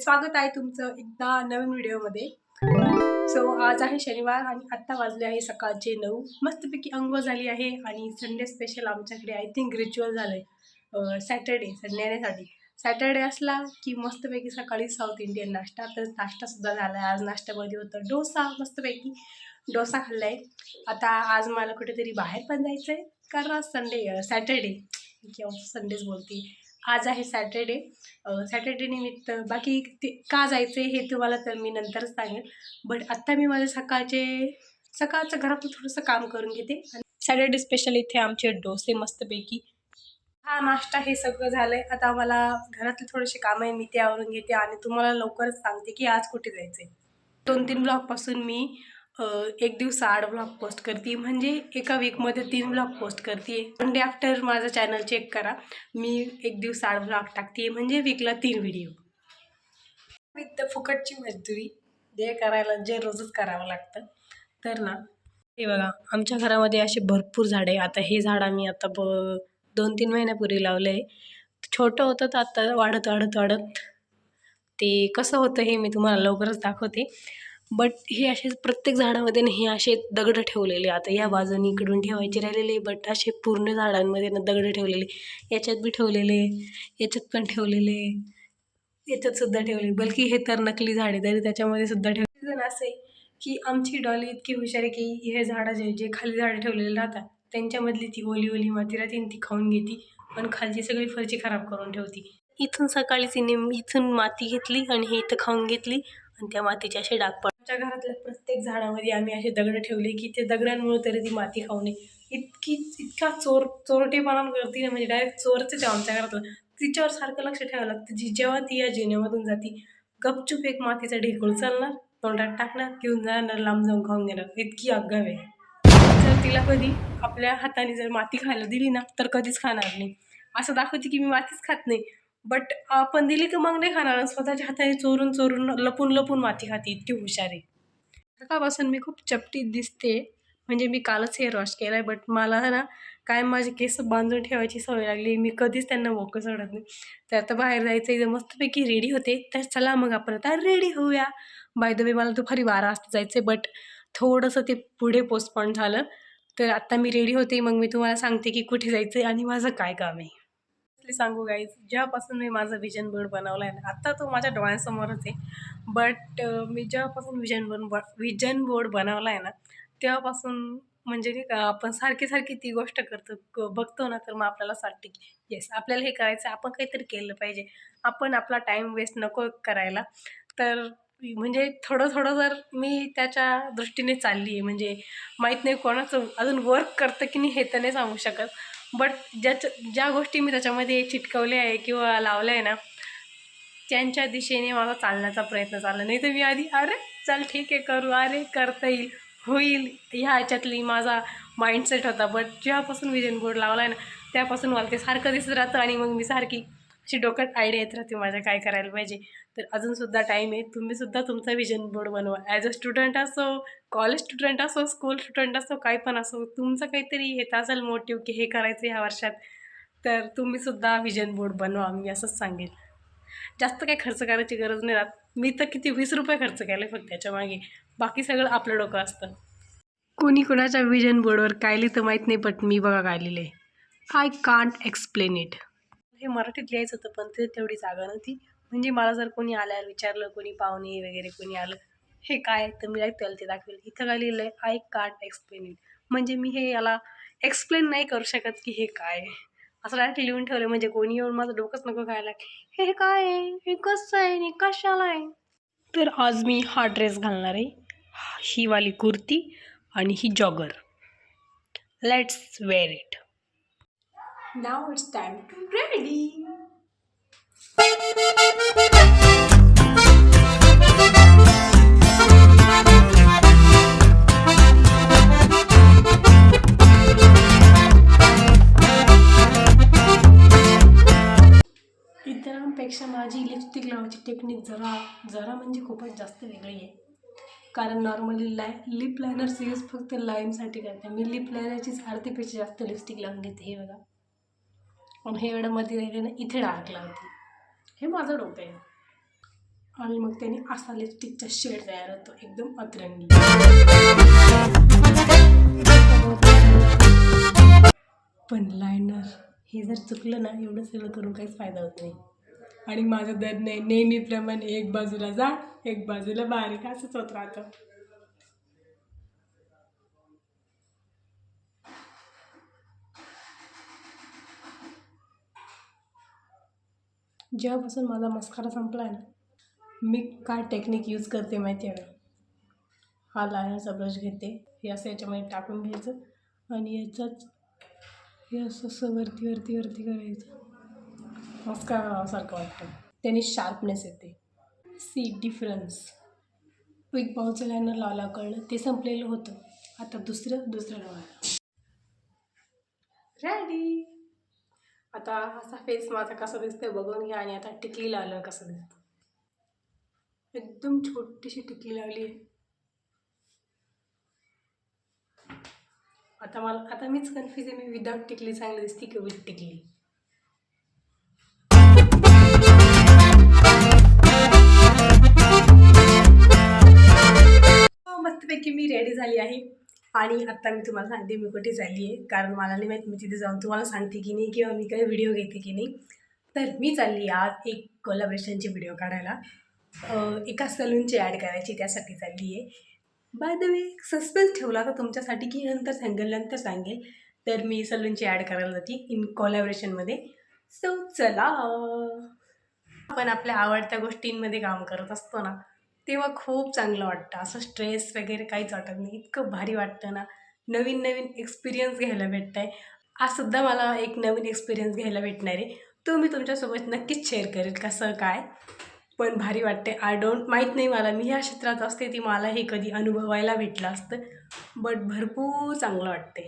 स्वागत आहे तुमचं एकदा नवीन व्हिडिओमध्ये। सो आज आहे शनिवार आणि आत्ता वाजले आहे सकाळचे 9। मस्तपैकी अंघोळ झाली आहे आणि संडे स्पेशल आमच्याकडे आय थिंक रिच्युअल झालंय सॅटर्डे संध्यासाठी। सॅटर्डे असला की मस्तपैकी सकाळी साऊथ इंडियन नाश्ता, तर नाश्ता सुद्धा झालाय। आज नाश्त्यामध्ये होतं डोसा, मस्तपैकी डोसा खाल्लाय। आता आज मला कुठेतरी बाहेर पण जायचंय कारण आज सॅटर्डे किंवा संडेच बोलते, आज आहे सॅटर्डे। सॅटर्डे निमित्त बाकी ते का जायचे हे तुम्हाला तर मी नंतरच सांगेन, बट आत्ता मी माझे सकाळचं घरातलं थोडंसं काम करून घेते। आणि सॅटर्डे स्पेशल इथे आमचे डोसे मस्तपैकी, हा नाश्ता हे सगळं झालंय। आता मला घरातले थोडेसे काम आहे, मी ते आवरून घेते आणि तुम्हाला लवकरच सांगते की आज कुठे जायचंय। 2-3 ब्लॉगपासून मी एक दिवस आड ब्लॉग पोस्ट करते, म्हणजे एका वीकमध्ये 3 ब्लॉग पोस्ट करते। वन डे आफ्टर माझं चॅनल चेक करा, मी एक दिवस आड ब्लॉग टाकते, म्हणजे वीकला 3 व्हिडिओ। विथ फुकटची मजदुरी जे करायला जे रोजच करावं लागतं। तर ना हे बघा, आमच्या घरामध्ये असे भरपूर झाडे आहे। आता हे झाड आम्ही आता 2-3 महिन्यापूर्वी लावलं आहे। छोटं होतं तर आता वाढत वाढत वाढत ते कसं होतं हे मी तुम्हाला लवकरच दाखवते। बट हे असे प्रत्येक झाडामध्ये हे असे दगड ठेवलेले, आता या बाजूने इकडून ठेवायचे राहिलेले, बट असे पूर्ण झाडांमध्ये ना दगड ठेवलेले, याच्यात बी ठेवलेले, याच्यात पण ठेवलेले, याच्यात सुद्धा ठेवले, बल्कि हे तर नकली झाडे तरी त्याच्यामध्ये सुद्धा ठेवले। जण असे की आमची डॉली इतकी हुशार आहे की हे झाडं जे खाली झाडं ठेवलेले राहतात त्यांच्यामधली ती ओली माती राहते ती खाऊन घेते आणि खालची सगळी फरची खराब करून ठेवती। इथून सकाळी तिने इथून माती घेतली आणि हे इथं खाऊन घेतली आणि त्या मातीचे असे डाग पडले। आमच्या घरातल्या प्रत्येक झाडामध्ये आम्ही असे दगड ठेवले की ते दगडांमुळे तरी ती माती खाऊ नये। इतका चोरटेपणा करते ना, म्हणजे डायरेक्ट चोरच आहे आमच्या घरातलं। तिच्यावर सारखं लक्ष ठेवावं लागतं, जेव्हा ती या जिन्यामधून जाती गपचूप एक मातीचा ढेकूळ उचलणार, तोंडात टाकणार, घेऊन जाणार, लांब जाऊन खाऊन घेणार। इतकी आगाऊ आहे। जर तिला कधी आपल्या हाताने जर माती खायला दिली ना तर कधीच खाणार नाही, असं दाखवते की मी मातीच खात नाही, बट आपण दिली की मग नाही खाणार, स्वतःच्या हाताने चोरून चोरून लपून लपून माती खाते। इतकी हुशार आहे। सकाळपासून मी खूप चपटीत दिसते, म्हणजे मी कालच हेअर वॉश केलाय, बट मला ना काय माझे केस बांधून ठेवायची सवय लागली, मी कधीच त्यांना मोकळं सोडत नाही। तर आता बाहेर जायचं एकदम मस्तपैकी रेडी होते, तर चला मग आपण आता रेडी होऊया। बाय द वे मला दुपारी 12 वाजता जायचं, बट थोडंसं ते पुढे पोस्टपोन झालं, तर आता मी रेडी होते। मग मी तुम्हाला सांगते की कुठे जायचं आणि माझं काय काम आहे। सांगू गाईज, जेव्हापासून मी माझा विजन बोर्ड बनवला आहे ना, आता तो माझ्या डोळ्यासमोरच आहे, बट मी जेव्हापासून विजन बोर्ड बनवला आहे ना तेव्हापासून म्हणजे नाही का आपण सारखी ती गोष्ट बघतो ना, तर मग आपल्याला वाटते की येस आपल्याला हे करायचं, आपण काहीतरी केलं पाहिजे, आपण आपला टाईम वेस्ट नको करायला। तर म्हणजे थोडं जर मी त्याच्या दृष्टीने चालली आहे, म्हणजे माहीत नाही कोणाचं अजून वर्क करतं की नाही हे तर नाही सांगू शकत, बट ज्या गोष्टी मी त्याच्यामध्ये चिटकवल्या आहे किंवा लावल्या आहे ना त्यांच्या दिशेने माझा चालण्याचा प्रयत्न चालला। नाही तर मी आधी अरे चल ठीक आहे करू, अरे करता येईल, होईल, ह्या ह्याच्यातली माझा माइंडसेट होता। बट जेव्हापासून विजन बोर्ड लावला आहे ना त्यापासून मला ते सारखं दिसत राहतं आणि मग मी सारखी अशी डोक्यात आयडिया येत राहते माझ्या काय करायला पाहिजे। तर अजूनसुद्धा टाईम आहे, तुम्हीसुद्धा तुमचा विजन बोर्ड बनवा। ॲज अ स्टुडंट असो, कॉलेज स्टुडंट असो, स्कूल स्टुडंट असो, काही पण असो, तुमचं काहीतरी येत असेल मोटिव्ह की हे करायचं ह्या वर्षात, तर तुम्हीसुद्धा विजन बोर्ड बनवा, मी असंच सांगेन। जास्त काही खर्च करायची गरज नाही राहत, मी तर किती 20 रुपये खर्च केले फक्त त्याच्या मागे, बाकी सगळं आपलं डोकं असतं। कोणी कोणाच्या विजन बोर्डवर काय लिहितं माहीत नाही, बट मी बघा काय लिहिलंय, आय कांट एक्सप्लेन इट। हे मराठीत लिहायचं होतं पण ते तेवढी जागा नव्हती, म्हणजे मला जर कोणी आल्यावर विचारलं, कोणी पाहुणे वगैरे कोणी आलं हे काय, तर मी त्याला ते दाखवेल। इथं काय लिहिलंय, आय कांट एक्सप्लेन इट, म्हणजे मी हे याला एक्सप्लेन नाही करू शकत की हे काय आहे, असं डायरेक्ट लिहून ठेवलं, म्हणजे कोणी येऊन माझं डोकंच नको खायला हे काय आहे, हे कसं आहे आणि कशाला आहे। तर आज मी हा ड्रेस घालणार आहे, ही वाली कुर्ती आणि ही jogger. Let's wear it. Now it's time to ready. इतरांपेक्षा माझी लिपस्टिक लावायची टेक्निक जरा म्हणजे खूपच जास्त वेगळी आहे, कारण नॉर्मली लिप लायनर्स यूज फक्त लाईनसाठी करते, मी लिप लायनरचीच अर्धेपेक्षा जास्त लिपस्टिक लावून घेते। हे बघा, आणि हे एवढं मध्ये राहिले ना इथे डार्क लावते, हे माझं डोकं आहे। आणि मग त्याने असा लिपस्टिकचा शेड तयार होतो एकदम अतरंगी. पण लायनर हे जर चुकलं ना, एवढं सगळं करून काहीच फायदा होत नाही. आणि माझं दर नेहमीप्रमाणे एक बाजूला जा एक बाजूला बारीक असंच होत राहतं. जेव्हापासून माझा मस्कारा संपला आहे ना, मी काय टेक्निक यूज करते माहिती आहे का? हा लायनरचा ब्रश घेते, हे असं याच्यामध्ये टाकून घ्यायचं आणि याच्यात हे असं वरती वरती वरती करायचं. मस्कारासारखं वाटतं, त्याने शार्पनेस येते. See difference. एक बाऊचं लायनर लावला कळलं, ते संपलेलं होतं. आता दुसरं लावायला रेडी. आता असा फेस माझा कसा दिसतोय बघून घ्या. आणि आता टिकली लावलं कसं दिसतं. एकदम छोटीशी टिकली लावली आहे. आता मीच कन्फ्यूज आहे, मी विदाउट टिकली चांगली दिसते की विथ टिकली. मस्तपैकी मी रेडी झाली आहे. आणि आत्ता मी तुम्हाला सांगते मी कुठे चालली आहे, कारण मला नाही माहीत मी तिथे जाऊन तुम्हाला सांगते की नाही किंवा मी काही व्हिडिओ घेते की नाही. तर मी चालली आज एक कोलॅबरेशनची व्हिडिओ काढायला, एका सलूनची ॲड करायची, त्यासाठी चालली आहे. बाय द वे सस्पेन्स ठेवला तर तुमच्यासाठी की नंतर सांगेल. तर मी सलूनची ॲड करायला जाते इन कोलॅबरेशनमध्ये. सो चला. आपण आपल्या आवडत्या गोष्टींमध्ये काम करत असतो ना, तेव्हा खूप चांगलं वाटतं. असं स्ट्रेस वगैरे काहीच वाटत नाही. इतकं भारी वाटतं ना, नवीन एक्सपिरियन्स घ्यायला भेटत आहे. आजसुद्धा मला एक नवीन एक्सपिरियन्स घ्यायला भेटणार आहे, तो मी तुमच्यासोबत नक्कीच शेअर करेल कसं काय. पण भारी वाटते. माहीत नाही मला, मी ह्या क्षेत्रात असते ती मला हे कधी अनुभवायला भेटलं असतं, बट भरपूर चांगलं वाटते.